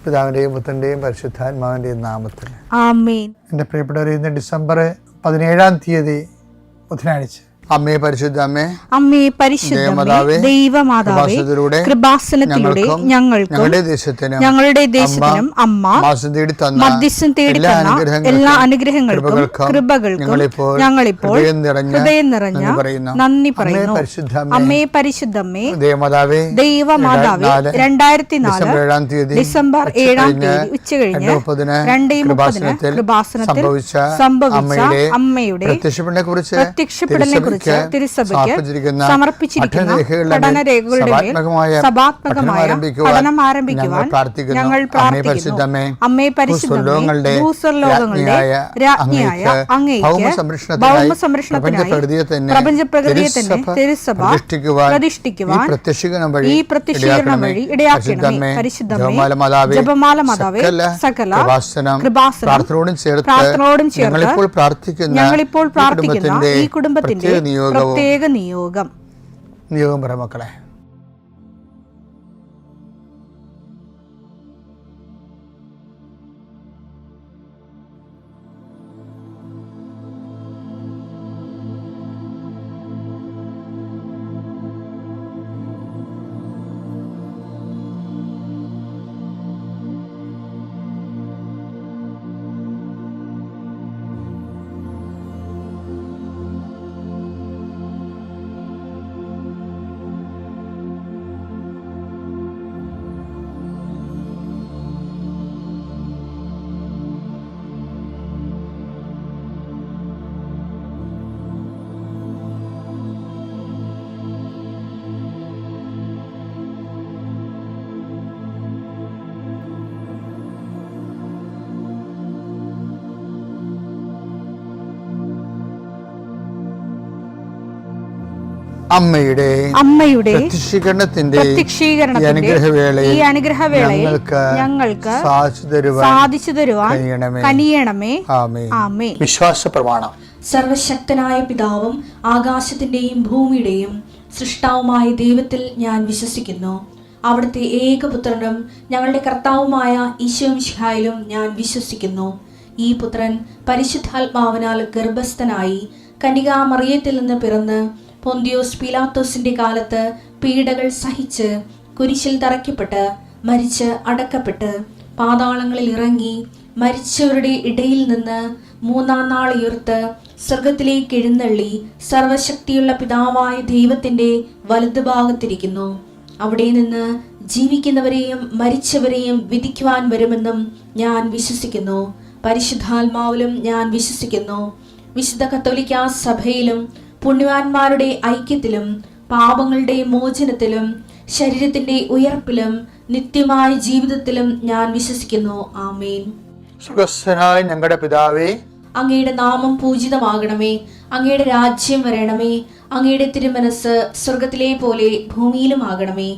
പിതാവിൻ്റെയും പുത്രൻ്റെയും പരിശുദ്ധാത്മാവിൻ്റെയും നാമത്തിൽ ആമേൻ. എൻ്റെ പ്രിയപ്പെട്ടവരെ, ഇന്ന് ഡിസംബർ 17 ബുധനാഴ്ച. അമ്മേ പരിശുദ്ധ അമ്മേ, അമ്മേ പരിശുദ്ധമേ, ദൈവമാതാവേ, കൃപാസനത്തിലൂടെ ഞങ്ങളുടെ ദേശത്തിനും അമ്മ മധ്യസ്ഥം തേടി തന്ന എല്ലാ അനുഗ്രഹങ്ങൾക്കും കൃപകൾക്കും ഞങ്ങളിപ്പോൾ ഹൃദയം നിറഞ്ഞ നന്ദി പറയുന്നു. അമ്മേ പരിശുദ്ധമേ, ദൈവമാതാവേ, 2004 ഡിസംബർ 7 ഉച്ചകഴിഞ്ഞ് 2:30 കൃപാസനത്തിൽ സംഭവിച്ച അമ്മയുടെ പ്രത്യക്ഷപ്പെടലിനെ കുറിച്ച് തിരുസഭയ്ക്ക് സമർപ്പിച്ചിരിക്കുന്ന പഠനരേഖകളുടെ സഭാത്മകമായ പഠനം ആരംഭിക്കുവാൻ ഞങ്ങൾ പ്രാർത്ഥിക്കുന്നു. അമ്മേ പരിശുദ്ധമേ, ഭൂസ്വർലോകങ്ങളുടെ രാജ്ഞിയായ അങ്ങേയ്ക്ക് ഭൗമസംരക്ഷണത്തിനായി പ്രപഞ്ചപ്രകൃതിയെ തന്നെ തിരുസഭ പ്രതിഷ്ഠിക്കുവാൻ ഈ പ്രത്യക്ഷീകരണം വഴി ഇടയാക്കണമേ. പരിശുദ്ധമേ, ജപമാല മാതാവേ, സകല കൃപാസനം പ്രാർത്ഥനയോടും ചേർത്ത് ഞങ്ങളിപ്പോൾ പ്രാർത്ഥിക്കുന്ന ഈ കുടുംബത്തിന്റെ പ്രത്യേക നിയോഗം പറ മക്കളെ. അമ്മയുടെ പ്രത്യക്ഷീകരണത്തിന്റെ ഈ അനുഗ്രഹവേളയിൽ ഞങ്ങൾക്ക് സാധിച്ചു തരുവാൻ കനിയണമേ. ആമേൻ. വിശ്വാസ പ്രമാണം. സർവശക്തനായ പിതാവും ആകാശത്തിന്റെയും ഭൂമിയുടെയും സൃഷ്ടാവുമായ ദൈവത്തിൽ ഞാൻ വിശ്വസിക്കുന്നു. അവിടുത്തെ ഏകപുത്രനും ഞങ്ങളുടെ കർത്താവുമായ ഈശോമിശിഹായിലും ഞാൻ വിശ്വസിക്കുന്നു. ഈ പുത്രൻ പരിശുദ്ധാത്മാവിനാൽ ഗർഭസ്ഥനായി കന്യകാമറിയത്തിൽ നിന്ന് പിറന്ന് പൊന്തിയോസ് പീലാത്തോസിന്റെ കാലത്ത് പീഡകൾ സഹിച്ച് കുരിശിൽ തറയ്ക്കപ്പെട്ട് മരിച്ച് അടക്കപ്പെട്ട് പാതാളങ്ങളിൽ ഇറങ്ങി മരിച്ചവരുടെ ഇടയിൽ നിന്ന് 3-ാം നാൾ ഉയർത്ത് സ്വർഗത്തിലേക്ക് എഴുന്നള്ളി സർവശക്തിയുള്ള പിതാവായ ദൈവത്തിന്റെ വലതുഭാഗത്തിരിക്കുന്നു. അവിടെ നിന്ന് ജീവിക്കുന്നവരെയും മരിച്ചവരെയും വിധിക്കുവാൻ വരുമെന്നും ഞാൻ വിശ്വസിക്കുന്നു. പരിശുദ്ധാത്മാവിലും ഞാൻ വിശ്വസിക്കുന്നു. വിശുദ്ധ കത്തോലിക്കാ സഭയിലും പുണ്യവാന്മാരുടെ ഐക്യത്തിലും പാപങ്ങളുടെ മോചനത്തിലും ശരീരത്തിന്റെ ഉയർപ്പിലും നിത്യമായ ജീവിതത്തിലും ഞാൻ വിശ്വസിക്കുന്നു. ആമേൻ. സുഖസ്ഥനായ ഞങ്ങളുടെ പിതാവേ, അങ്ങയുടെ നാമം പൂജിതമാകണമേ. അങ്ങയുടെ രാജ്യം വരണമേ. അങ്ങയുടെ തിരുമനസ് സ്വർഗത്തിലെ പോലെ ഭൂമിയിലും ആകണമേ.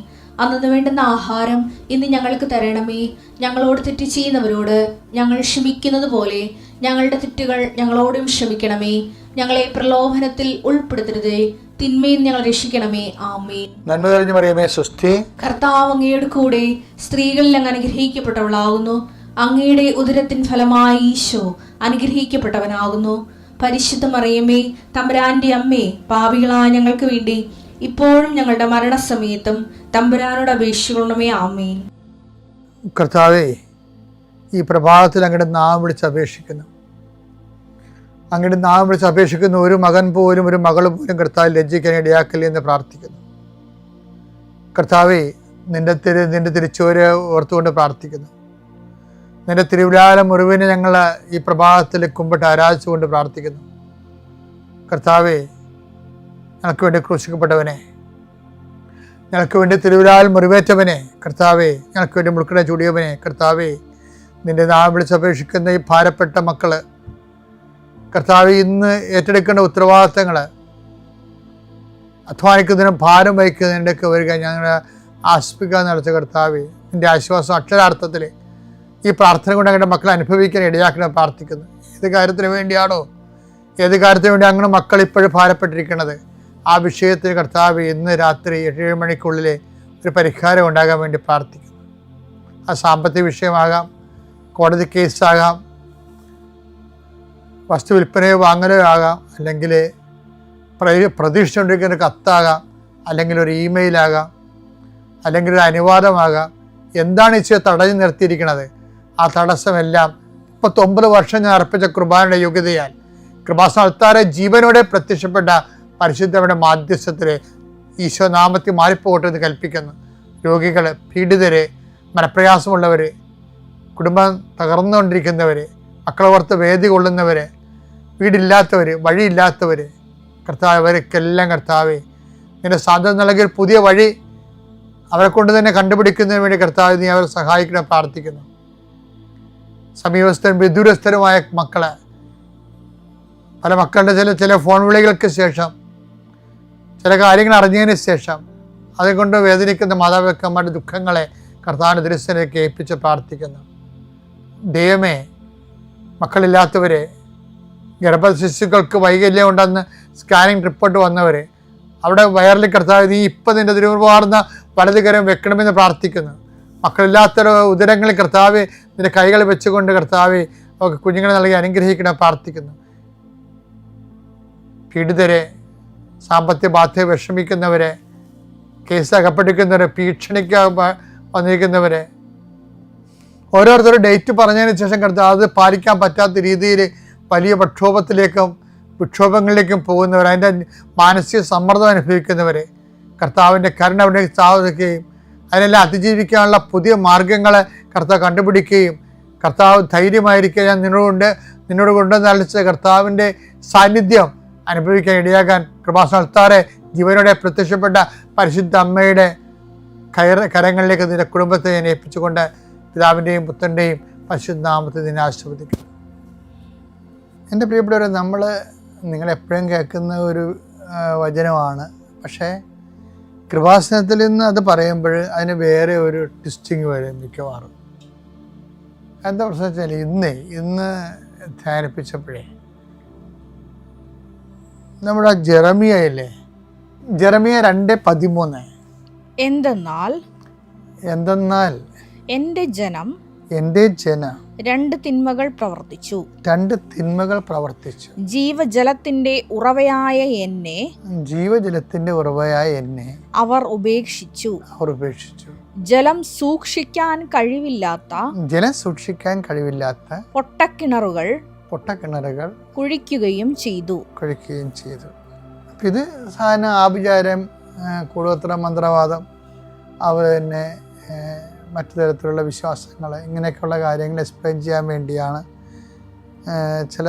അന്നു വേണ്ടുന്ന ആഹാരം ഇന്ന് ഞങ്ങൾക്ക് തരണമേ. ഞങ്ങളോട് തെറ്റ് ചെയ്യുന്നവരോട് ഞങ്ങൾ ക്ഷമിക്കുന്നത് പോലെ ഞങ്ങളുടെ തെറ്റുകൾ ഞങ്ങളോടും ക്ഷമിക്കണമേ. ഞങ്ങളെ പ്രലോഭനത്തിൽ ഉൾപ്പെടുത്തരുതേ, തിന്മയിൽ ഞങ്ങൾ രക്ഷിക്കണമേ. ആമേൻ. നന്മ നിറഞ്ഞ മറിയമേ, സ്വസ്തി. കർത്താവ് അങ്ങയുടെ കൂടെ സ്ത്രീകളിൽ അങ്ങ് അനുഗ്രഹിക്കപ്പെട്ടവളാകുന്നു. അങ്ങയുടെ ഉദരത്തിൻ ഫലമായി ഈശോ അനുഗ്രഹിക്കപ്പെട്ടവനാകുന്നു. പരിശുദ്ധ മറിയമേ, തമ്പുരാന്റെ അമ്മേ, പാപികളായ ഞങ്ങൾക്ക് വേണ്ടി ഇപ്പോഴും ഞങ്ങളുടെ മരണസമയത്തും തമ്പുരാനോട് അപേക്ഷിക്കണമേ. ആമേൻ. കർത്താവേ, ഈ പ്രഭാതത്തിൽ അങ്ങയുടെ നാമം വിളിച്ച് അപേക്ഷിക്കുന്നു. അങ്ങയുടെ നാമം വിളിച്ച് അപേക്ഷിക്കുന്ന ഒരു മകൻ പോലും ഒരു മകൾ പോലും കർത്താവ് ലജ്ജിക്കാൻ ഇടയാക്കില്ല എന്ന് പ്രാർത്ഥിക്കുന്നു. കർത്താവേ, നിന്റെ തിരിച്ചുവരെ ഓർത്തുകൊണ്ട് പ്രാർത്ഥിക്കുന്നു. നിന്റെ തിരുവിലാല മുറിവിനെ ഞങ്ങൾ ഈ പ്രഭാതത്തിൽ കുമ്പിട്ട് ആരാധിച്ചുകൊണ്ട് പ്രാർത്ഥിക്കുന്നു. കർത്താവേ, ഞങ്ങൾക്ക് വേണ്ടി ക്രൂശിക്കപ്പെട്ടവനെ, ഞങ്ങൾക്ക് വേണ്ടി തിരുവിലാൽ മുറിവേറ്റവനെ, കർത്താവേ, ഞങ്ങൾക്ക് വേണ്ടി മുൾക്കട ചൂടിയവനെ, കർത്താവേ, നിന്റെ നാമം വിളിച്ചപേക്ഷിക്കുന്ന ഈ ഭാരപ്പെട്ട മക്കള് കർത്താവേ, ഇന്ന് ഏറ്റെടുക്കേണ്ട ഉത്തരവാദിത്തങ്ങൾ, അധ്വാനിക്കുന്നതിനും ഭാരം വഹിക്കുന്നതിൻ്റെയൊക്കെ വരിക ഞങ്ങൾ ആസ്പിക്കാൻ നടത്തിയ കർത്താവേ, നിൻ്റെ ആശ്വാസം അക്ഷരാർത്ഥത്തിൽ ഈ പ്രാർത്ഥന കൊണ്ട് ഞങ്ങളുടെ മക്കളെ അനുഭവിക്കാൻ ഇടയാക്കണം പ്രാർത്ഥിക്കുന്നു. ഏത് കാര്യത്തിന് വേണ്ടിയാണോ, ഏത് കാര്യത്തിന് വേണ്ടി അങ്ങനെ മക്കൾ ഇപ്പോഴും ഭാരപ്പെട്ടിരിക്കുന്നത്, ആ വിഷയത്തിൽ കർത്താവ് ഇന്ന് രാത്രി 7 മണിക്കുള്ളിൽ ഒരു പരിഹാരം ഉണ്ടാകാൻ വേണ്ടി പ്രാർത്ഥിക്കുന്നു. അത് സാമ്പത്തിക വിഷയമാകാം, കോടതി കേസാകാം, വസ്തു വിൽപ്പനയോ വാങ്ങലോ ആകാം, അല്ലെങ്കിൽ പ്രതീക്ഷിച്ചുകൊണ്ടിരിക്കുന്ന കത്താകാം, അല്ലെങ്കിൽ ഒരു ഇമെയിലാകാം, അല്ലെങ്കിൽ ഒരു അനുവാദമാകാം. എന്താണ് ഈശോ തടഞ്ഞു നിർത്തിയിരിക്കുന്നത്? ആ തടസ്സമെല്ലാം 39 വർഷം ഞാൻ അർപ്പിച്ച കൃപാനയുടെ യോഗ്യതയാൽ കൃപാസ്ഥാനത്താരെ ജീവനോടെ പ്രത്യക്ഷപ്പെട്ട പരിശുദ്ധയുടെ മാധ്യസ്ഥത്തിൽ ഈശോ നാമത്തിൽ മാറിപ്പോകട്ടെ എന്ന് കൽപ്പിക്കുന്നു. രോഗികൾ, പീഡിതരെ, മനപ്രയാസമുള്ളവർ, കുടുംബം തകർന്നുകൊണ്ടിരിക്കുന്നവർ, മക്കളോർത്ത് വേദി കൊള്ളുന്നവർ, വീടില്ലാത്തവർ, വഴിയില്ലാത്തവർ, കർത്താവ് അവർക്കെല്ലാം കർത്താവേ നിന്റെ സാധ്യത നൽകിയ പുതിയ വഴി അവരെ കൊണ്ട് തന്നെ കണ്ടുപിടിക്കുന്നതിന് വേണ്ടി കർത്താവ് നീ അവരെ സഹായിക്കണം പ്രാർത്ഥിക്കുന്നു. സമീപസ്ഥരും വിദൂരസ്ഥരുമായ മക്കളെ, പല മക്കളുടെ ചില ഫോൺ വിളികൾക്ക് ശേഷം, ചില കാര്യങ്ങൾ അറിഞ്ഞതിന് ശേഷം അതുകൊണ്ട് വേദനിക്കുന്ന മാതാപിതാക്കന്മാരുടെ ദുഃഖങ്ങളെ കർത്താവിൻ്റെ ദൃശ്യത്തിലേക്ക് ഏൽപ്പിച്ച് പ്രാർത്ഥിക്കുന്നു. ദൈവമേ, മക്കളില്ലാത്തവരെ, ഗർഭശിശുക്കൾക്ക് വൈകല്യം ഉണ്ടെന്ന് സ്കാനിങ് റിപ്പോർട്ട് വന്നവരെ, അവിടെ വയറിൽ കർത്താവ് നീ ഇപ്പം നിൻ്റെ തിരുവാർന്ന വലതുകരം വെക്കണമെന്ന് പ്രാർത്ഥിക്കുന്നു. മക്കളില്ലാത്ത ഉദരങ്ങളിൽ കർത്താവ് നിന്റെ കൈകൾ വെച്ചുകൊണ്ട് കർത്താവ് അവർക്ക് കുഞ്ഞുങ്ങളെ നൽകി അനുഗ്രഹിക്കണം പ്രാർത്ഥിക്കുന്നു. പീഡിതരെ, സാമ്പത്തിക ബാധ്യത വിഷമിക്കുന്നവരെ, കേസ് അകപ്പെട്ടിരിക്കുന്നവരെ, ഭീഷണിക്ക് വന്നിരിക്കുന്നവരെ, ഓരോരുത്തരും ഡേറ്റ് പറഞ്ഞതിന് ശേഷം കർത്താവ് അത് പാലിക്കാൻ പറ്റാത്ത രീതിയിൽ വലിയ വിക്ഷോഭങ്ങളിലേക്കും പോകുന്നവർ, അതിൻ്റെ മാനസിക സമ്മർദ്ദം അനുഭവിക്കുന്നവരെ കർത്താവിൻ്റെ കരുണ അവിടെ സ്ഥാപിക്കുകയും അതിനെല്ലാം അതിജീവിക്കാനുള്ള പുതിയ മാർഗങ്ങളെ കർത്താവ് കണ്ടുപിടിക്കുകയും കർത്താവ് ധൈര്യമായിരിക്കുക, ഞാൻ നിന്നോട് കൊണ്ടുവന്ന് അളിച്ച കർത്താവിൻ്റെ സാന്നിധ്യം അനുഭവിക്കാൻ ഇടയാകാൻ കൃപാസ്ഥാനത്താരെ ജീവനോടെ പ്രത്യക്ഷപ്പെട്ട പരിശുദ്ധ അമ്മയുടെ കരങ്ങളിലേക്ക് നിന്റെ കുടുംബത്തെ ഞാൻ ഏൽപ്പിച്ചുകൊണ്ട് പിതാവിൻ്റെയും പുത്രൻ്റെയും പരിശുദ്ധ നാമത്തെ നിന്നെ ആശീർവദിക്കുന്നു. എൻ്റെ പ്രിയപ്പെട്ടവരെ, നിങ്ങളെപ്പോഴും കേൾക്കുന്ന ഒരു വചനമാണ്. പക്ഷേ കൃപാസനത്തിൽ നിന്ന് അത് പറയുമ്പോൾ അതിന് വേറെ ഒരു ട്വിസ്റ്റിങ് വരും മിക്കവാറും. എന്താ പ്രശ്നം വെച്ചാൽ ഇന്ന് ധ്യാനിപ്പിച്ചപ്പോഴേ നമ്മുടെ ജെറമിയയില്ലേ, ജെറമിയ 2:13 എന്തെന്നാൽ എൻ്റെ ജനം രണ്ട് തിന്മകൾ പ്രവർത്തിച്ചു. ജീവജലത്തിന്റെ ഉറവയായ എന്നെ അവർ ഉപേക്ഷിച്ചു. ജലം സൂക്ഷിക്കാൻ കഴിവില്ലാത്ത പൊട്ടക്കിണറുകൾ കുഴിക്കുകയും ചെയ്തു. ഇത് സാധാരണ ആഭിചാരം, കൂടോത്ര മന്ത്രവാദം, അവർ തന്നെ മറ്റു തരത്തിലുള്ള വിശ്വാസങ്ങൾ, ഇങ്ങനെയൊക്കെയുള്ള കാര്യങ്ങൾ എക്സ്പ്ലെയിൻ ചെയ്യാൻ വേണ്ടിയാണ് ചില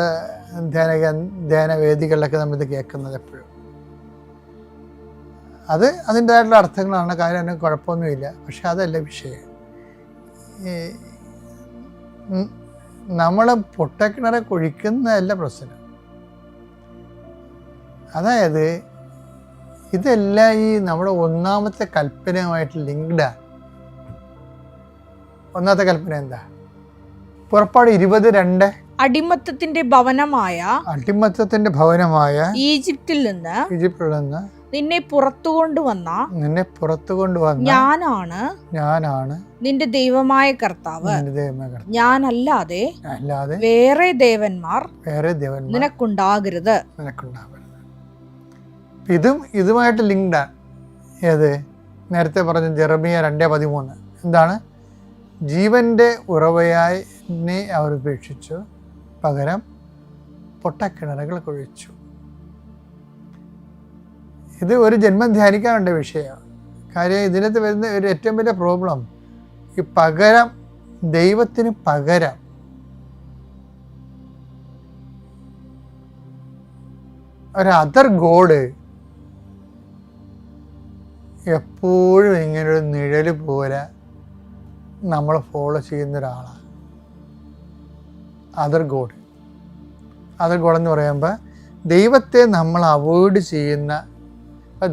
ധ്യാനവേദികളിലൊക്കെ നമ്മളിത് കേൾക്കുന്നത്. എപ്പോഴും അതിൻ്റെതായിട്ടുള്ള അർത്ഥങ്ങളാണ്, കാര്യം അതിന് കുഴപ്പമൊന്നുമില്ല. പക്ഷെ അതല്ല വിഷയം. നമ്മൾ പൊട്ടക്കിണറെ കുഴിക്കുന്നതല്ല പ്രശ്നം. അതായത് ഇതെല്ലാം ഈ നമ്മുടെ ഒന്നാമത്തെ കൽപ്പനയുമായിട്ട് ലിങ്ക്ഡാണ്. ഒന്നാമത്തെ കൽപ്പന എന്താ? പുറപ്പാട് 20:2 അടിമത്തത്തിന്റെ ഭവനമായ ഈജിപ്തിൽ നിന്ന് നിന്നെ പുറത്തു കൊണ്ടുവന്ന ഞാനാണ് നിന്റെ ദൈവമായ കർത്താവ്. ഞാനല്ലാതെ വേറെ ദേവന്മാർ നിനക്കുണ്ടാകരുത്. ഇതുമായിട്ട് ലിങ്ക്ഡാണ്. ഏത്? നേരത്തെ പറഞ്ഞ ജെറമിയ 2:13 എന്താണ്? ജീവന്റെ ഉറവയായി എന്നെ അവർ ഉപേക്ഷിച്ചു, പകരം പൊട്ടക്കിണറുകൾ കുഴിച്ചു. ഇത് ഒരു ജന്മം ധ്യാനിക്കാനുണ്ട വിഷയമാണ്. കാര്യം ഇതിനകത്ത് വരുന്ന ഒരു ഏറ്റവും വലിയ പ്രോബ്ലം, ഈ പകരം, ദൈവത്തിന് പകരം ഒരു അതർ ഗോഡ് എപ്പോഴും ഇങ്ങനൊരു നിഴല് പോലെ നമ്മൾ ഫോളോ ചെയ്യുന്ന ഒരാളാണ് അതർ ഗോഡ്. അതർ ഗോഡ് എന്ന് പറയുമ്പോൾ ദൈവത്തെ നമ്മൾ അവോയ്ഡ് ചെയ്യുന്ന,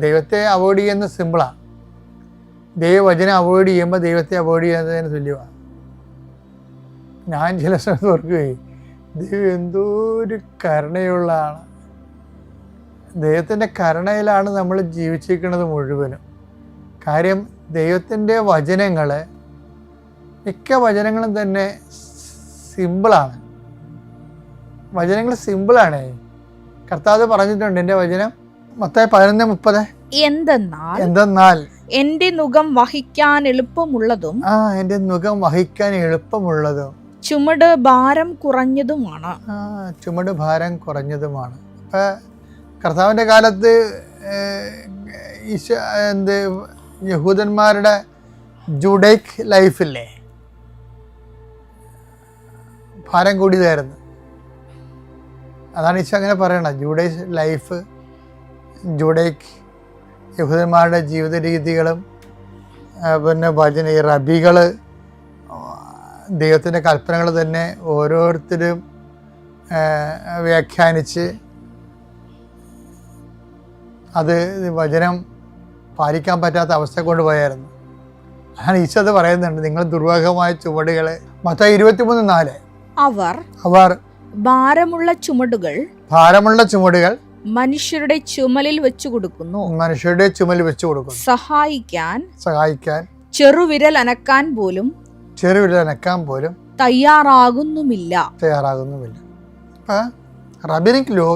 ദൈവത്തെ അവോയ്ഡ് ചെയ്യുന്ന സിമ്പിളാണ്. ദൈവവചനം അവോയ്ഡ് ചെയ്യുമ്പോൾ ദൈവത്തെ അവോയ്ഡ് ചെയ്യുന്നതിന് തുല്യമാണ്. ഞാൻ ചില സമയത്ത് ഓർക്കുകയും, ദൈവം എന്തോ ഒരു കരുണയുള്ള ആളാണ്. ദൈവത്തിൻ്റെ കരുണയിലാണ് നമ്മൾ ജീവിച്ചിരിക്കുന്നത് മുഴുവനും. കാര്യം ദൈവത്തിൻ്റെ വചനങ്ങൾ മിക്ക വചനങ്ങളും തന്നെ സിമ്പിളാണ്. വചനങ്ങൾ സിമ്പിളാണ്. കർത്താവ് പറഞ്ഞിട്ടുണ്ട്, എൻ്റെ വചനം മത്തായി 11:30, എന്തെന്നാൽ എന്റെ നുകം വഹിക്കാൻ എളുപ്പമുള്ളതും എന്റെ നുകം വഹിക്കാൻ എളുപ്പമുള്ളതും ചുമട് ഭാരം കുറഞ്ഞതുമാണ്. ചുമട് ഭാരം കുറഞ്ഞതുമാണ്. അപ്പൊ കർത്താവിൻ്റെ കാലത്ത് യഹൂദന്മാരുടെ ജൂഡൈക് ലൈഫില്ലേ, ഭാരം കൂടിയതായിരുന്നു. അതാണ് ഈശോ അങ്ങനെ പറയണത്. ജൂഡൈക് യഹൂദന്മാരുടെ ജീവിത രീതികളും പിന്നെ ഈ റബികൾ ദൈവത്തിൻ്റെ കൽപ്പനകൾ തന്നെ ഓരോരുത്തരും വ്യാഖ്യാനിച്ച് അത് വചനം പാലിക്കാൻ പറ്റാത്ത അവസ്ഥ കൊണ്ടുപോയായിരുന്നു. അങ്ങനെ ഈശോ അത് പറയുന്നുണ്ട്, നിങ്ങൾ ദുർവാഹമായ ചുവടുകളെ. മത്തായി 23:4 അവർ ഭാരമുള്ള ചുമടുകൾ മനുഷ്യരുടെ ചുമലിൽ വെച്ചു കൊടുക്കുന്നു. സഹായിക്കാൻ ചെറുവിരൽ അനക്കാൻ പോലും തയ്യാറാകുന്നുമില്ല. റബിനിക് ലോ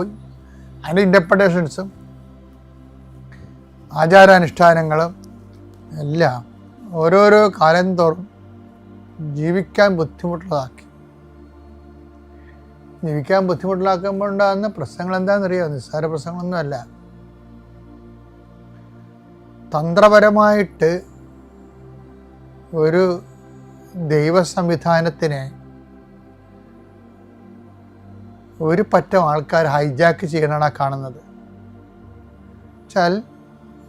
അതിൻ്റെ ഇൻ്റർപ്രിട്ടേഷൻസും ആചാരാനുഷ്ഠാനങ്ങളും എല്ലാം ഓരോരോ കാലം തോറും ജീവിക്കാൻ ബുദ്ധിമുട്ടിലാക്കുമ്പോൾ ഉണ്ടാകുന്ന പ്രശ്നങ്ങൾ എന്താണെന്നറിയാമോ? നിസ്സാര പ്രശ്നങ്ങളൊന്നുമല്ല. തന്ത്രപരമായിട്ട് ഒരു ദൈവ സംവിധാനത്തിനെ ഒരു പറ്റം ആൾക്കാർ ഹൈജാക്ക് ചെയ്യണതാണ് കാണുന്നത്. വെച്ചാൽ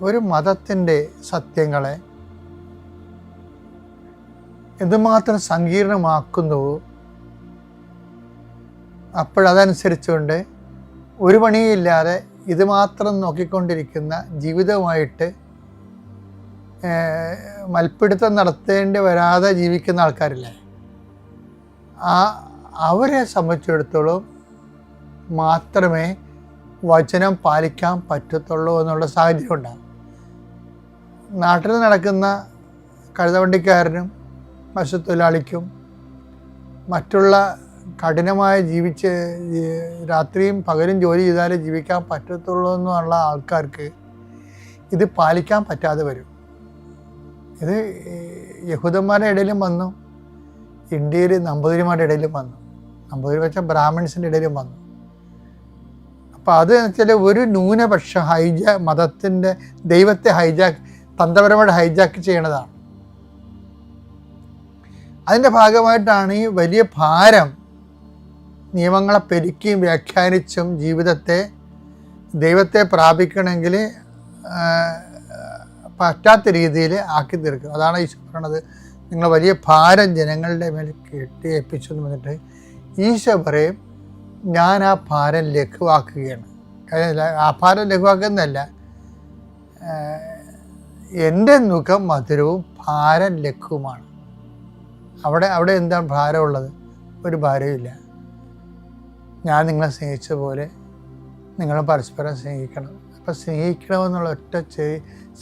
ഒരു മതത്തിൻ്റെ സത്യങ്ങളെ എന്തുമാത്രം സങ്കീർണമാക്കുന്നുവോ അപ്പോഴതനുസരിച്ചുകൊണ്ട് ഒരു പണിയില്ലാതെ ഇത് മാത്രം നോക്കിക്കൊണ്ടിരിക്കുന്ന ജീവിതവുമായിട്ട് മൽപ്പിടുത്തം നടത്തേണ്ടി വരാതെ ജീവിക്കുന്ന ആൾക്കാരില്ലേ, അവരെ സംബന്ധിച്ചിടത്തോളം മാത്രമേ വചനം പാലിക്കാൻ പറ്റത്തുള്ളൂ എന്നുള്ള സാഹചര്യം ഉണ്ടാകും. നാട്ടിൽ നടക്കുന്ന കഴുതവണ്ടിക്കാരനും മത്സ്യത്തൊഴിലാളിക്കും മറ്റുള്ള കഠിനമായി രാത്രിയും പകലും ജോലി ചെയ്താലേ ജീവിക്കാൻ പറ്റത്തുള്ളൂ എന്നുള്ള ആൾക്കാർക്ക് ഇത് പാലിക്കാൻ പറ്റാതെ വരും. ഇത് യഹൂദന്മാരുടെ ഇടയിലും വന്നു, ഇന്ത്യയിൽ നമ്പൂതിരിമാരുടെ ഇടയിലും വന്നു, നമ്പൂതിരി വെച്ചാൽ ബ്രാഹ്മിൺസിൻ്റെ ഇടയിലും വന്നു. അപ്പോൾ അത് വെച്ചാൽ ഒരു ന്യൂനപക്ഷ മതത്തിൻ്റെ ദൈവത്തെ തന്ത്രപരമായിട്ട് ഹൈജാക്ക് ചെയ്യണതാണ്. അതിൻ്റെ ഭാഗമായിട്ടാണ് ഈ വലിയ ഭാരം നിയമങ്ങളെ പെരുക്കിയും വ്യാഖ്യാനിച്ചും ദൈവത്തെ പ്രാപിക്കണമെങ്കിൽ പറ്റാത്ത രീതിയിൽ ആക്കി തീർക്കും. അതാണ് ഈശോ പറയണത്, നിങ്ങൾ വലിയ ഭാരം ജനങ്ങളുടെ മേൽ കെട്ടി ഏൽപ്പിച്ചു എന്ന് പറഞ്ഞിട്ട് ഈശോ പറയും, ഞാൻ ആ ഭാരം ലഘുവാക്കുകയാണ്. ആ ഭാരം ലഘുവാക്കുന്നതല്ല, എൻ്റെ മുഖം മധുരവും ഭാരം ലഘുവുമാണ്. അവിടെ എന്താണ് ഭാരമുള്ളത്? ഒരു ഭാരവുമില്ല. ഞാൻ നിങ്ങളെ സ്നേഹിച്ച പോലെ നിങ്ങൾ പരസ്പരം സ്നേഹിക്കണം. അപ്പം സ്നേഹിക്കണമെന്നുള്ള ഒറ്റ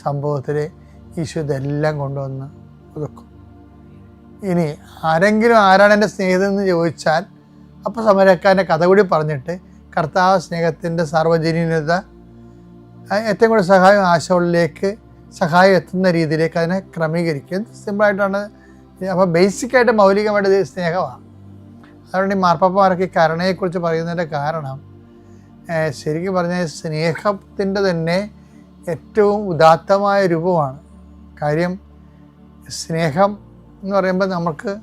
സംഭവത്തിൽ ഈശോ ഇതെല്ലാം കൊണ്ടുവന്ന് ഒതുക്കും. ഇനി ആരാണ് എൻ്റെ സ്നേഹിതൻ എന്ന് ചോദിച്ചാൽ അപ്പോൾ സമരക്കാരൻ്റെ കഥ കൂടി പറഞ്ഞിട്ട് കർത്താവ് സ്നേഹത്തിൻ്റെ സാർവജനീനത ഏറ്റവും കൂടുതൽ സഹായം എത്തുന്ന രീതിയിലേക്ക് അതിനെ ക്രമീകരിക്കും. സിമ്പിളായിട്ടാണ്. അപ്പോൾ ബേസിക്കായിട്ട് മൗലികമായിട്ട് സ്നേഹമാണ്. അതുകൊണ്ട് ഈ മാർപ്പാപ്പമാരൊക്കെ കരുണയെക്കുറിച്ച് പറയുന്നതിൻ്റെ കാരണം ശരിക്കും പറഞ്ഞാൽ സ്നേഹത്തിൻ്റെ തന്നെ ഏറ്റവും ഉദാത്തമായ രൂപമാണ്. കാര്യം സ്നേഹം എന്ന് പറയുമ്പോൾ നമുക്ക്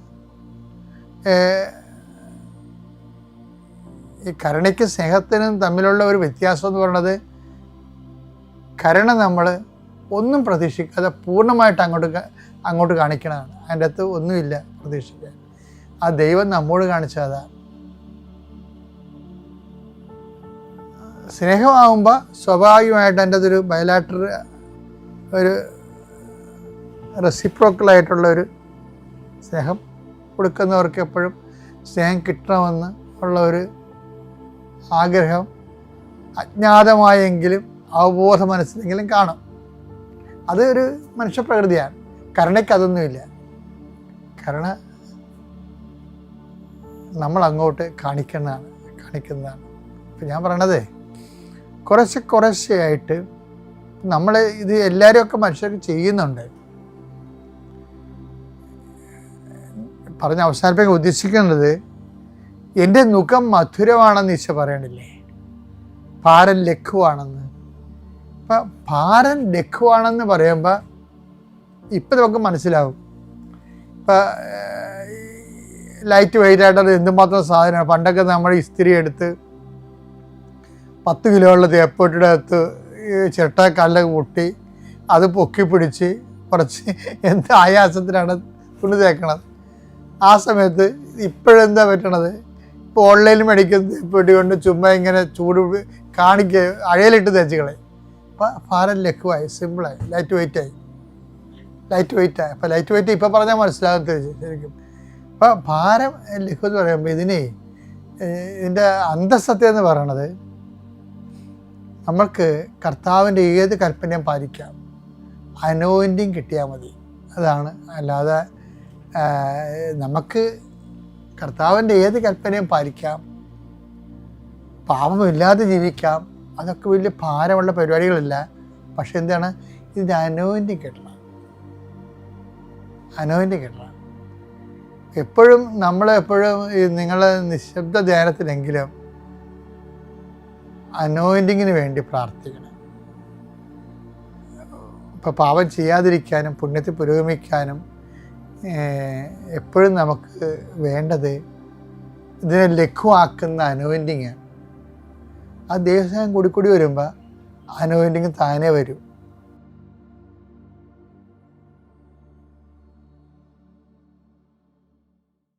ഈ കരുണയ്ക്കും സ്നേഹത്തിനും തമ്മിലുള്ള ഒരു വ്യത്യാസം എന്ന് പറയുന്നത്, കരുണ നമ്മൾ ഒന്നും പ്രതീക്ഷിക്കാതെ പൂർണ്ണമായിട്ട് അങ്ങോട്ട് കാണിക്കണതാണ്. അതിൻ്റെ അകത്ത് ഒന്നുമില്ല പ്രതീക്ഷിക്കാൻ. ആ ദൈവം നമ്മോട് കാണിച്ചതാണ്. സ്നേഹമാകുമ്പോൾ സ്വാഭാവികമായിട്ട് എൻ്റെ അതൊരു ബയലാറ്ററൽ ഒരു റെസിപ്രോക്കലായിട്ടുള്ളൊരു സ്നേഹം കൊടുക്കുന്നവർക്ക് എപ്പോഴും സ്നേഹം കിട്ടണമെന്ന് ഉള്ള ഒരു ആഗ്രഹം അജ്ഞാതമായെങ്കിലും അവബോധ മനസ്സിലെങ്കിലും കാണും. അത് ഒരു മനുഷ്യപ്രകൃതിയാണ്. കരുണയ്ക്ക് അതൊന്നുമില്ല. കാരണം നമ്മൾ അങ്ങോട്ട് കാണിക്കുന്നതാണ്. ഇപ്പം ഞാൻ പറയണത് കുറേശ്ശെയായിട്ട് നമ്മൾ ഇത് എല്ലാവരും മനുഷ്യർക്ക് ചെയ്യുന്നുണ്ട്. പറഞ്ഞ് അവസാനിപ്പിക്കാൻ ഉദ്ദേശിക്കുന്നത്, എൻ്റെ മുഖം മധുരമാണെന്ന് ഈശോ പറയണില്ലേ, ഭാരം ലഘുവാണെന്ന്. അപ്പം ഭാരം ലഘുവാണെന്ന് പറയുമ്പോൾ ഇപ്പം നമുക്ക് മനസ്സിലാവും. ഇപ്പം ലൈറ്റ് വെയിറ്റ് ആയിട്ട് എന്തുമാത്രം സാധനമാണ്. പണ്ടൊക്കെ നമ്മൾ ഇസ്തിരി എടുത്ത് 10 കിലോ ഉള്ള തേപ്പോട്ടിയുടെ അകത്ത് ചിരട്ടക്കല്ലൊക്കെ പൊട്ടി അത് പൊക്കി പിടിച്ച് കുറച്ച് എന്ത് ആയാസത്തിനാണ് തുണി തേക്കണത്. ആ സമയത്ത് ഇപ്പോഴെന്താ പറ്റണത്, ഇപ്പോൾ ഓൺലൈനിൽ മേടിക്കുന്ന തേപ്പൊട്ടി കൊണ്ട് ചുമ്മാ ഇങ്ങനെ ചൂട് അഴയിലിട്ട് തേച്ചുകളെ. അപ്പം ഭാരം ലഘുവായി, സിമ്പിളായി, ലൈറ്റ് വെയിറ്റായി. അപ്പം ലൈറ്റ് വെയിറ്റ് ഇപ്പം പറഞ്ഞാൽ മനസ്സിലാകത്ത ശരിക്കും. അപ്പം ഭാരം ലഘു എന്ന് പറയുമ്പോൾ ഇതിൻ്റെ അന്തസത്യം എന്ന് പറയണത്, നമ്മൾക്ക് കർത്താവിൻ്റെ ഏത് കൽപ്പനയും പാലിക്കാം, അനോയിൻറ്റിങ് കിട്ടിയാൽ മതി. അതാണ്. അല്ലാതെ നമുക്ക് കർത്താവിൻ്റെ ഏത് കൽപ്പനയും പാലിക്കാം, പാപമില്ലാതെ ജീവിക്കാം, അതൊക്കെ വലിയ ഭാരമുള്ള പരിപാടികളില്ല. പക്ഷെ എന്താണ്, ഇതിൻ്റെ അനോയിൻറ്റിങ് കിട്ടണം. എപ്പോഴും നിങ്ങൾ നിശബ്ദ ധ്യാനത്തിലെങ്കിലും അനോയിൻറ്റിങ്ങിന് വേണ്ടി പ്രാർത്ഥിക്കണം. ഇപ്പോൾ പാപം ചെയ്യാതിരിക്കാനും പുണ്യത്തിൽ പുരോഗമിക്കാനും എപ്പോഴും നമുക്ക് വേണ്ടത് ഇതിനെ ലഘുവാക്കുന്ന അനോയിൻറ്റിങ്. ആ ദേവസ്വം കൂടി വരുമ്പോൾ അനോയിൻറ്റിങ് താനേ വരും.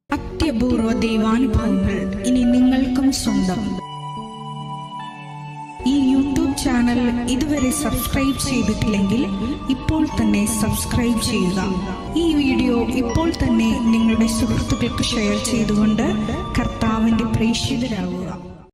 അത്യപൂർവ ദൈവാനുഭവങ്ങൾ ഇനി നിങ്ങൾക്കും സ്വന്തം. ഈ യൂട്യൂബ് ചാനൽ ഇതുവരെ സബ്സ്ക്രൈബ് ചെയ്തിട്ടില്ലെങ്കിൽ ഇപ്പോൾ തന്നെ സബ്സ്ക്രൈബ് ചെയ്യുക. ഈ വീഡിയോ ഇപ്പോൾ തന്നെ നിങ്ങളുടെ സുഹൃത്തുക്കൾക്ക് ഷെയർ ചെയ്തുകൊണ്ട് കർത്താവിൻ്റെ പ്രേക്ഷിതരാകുക.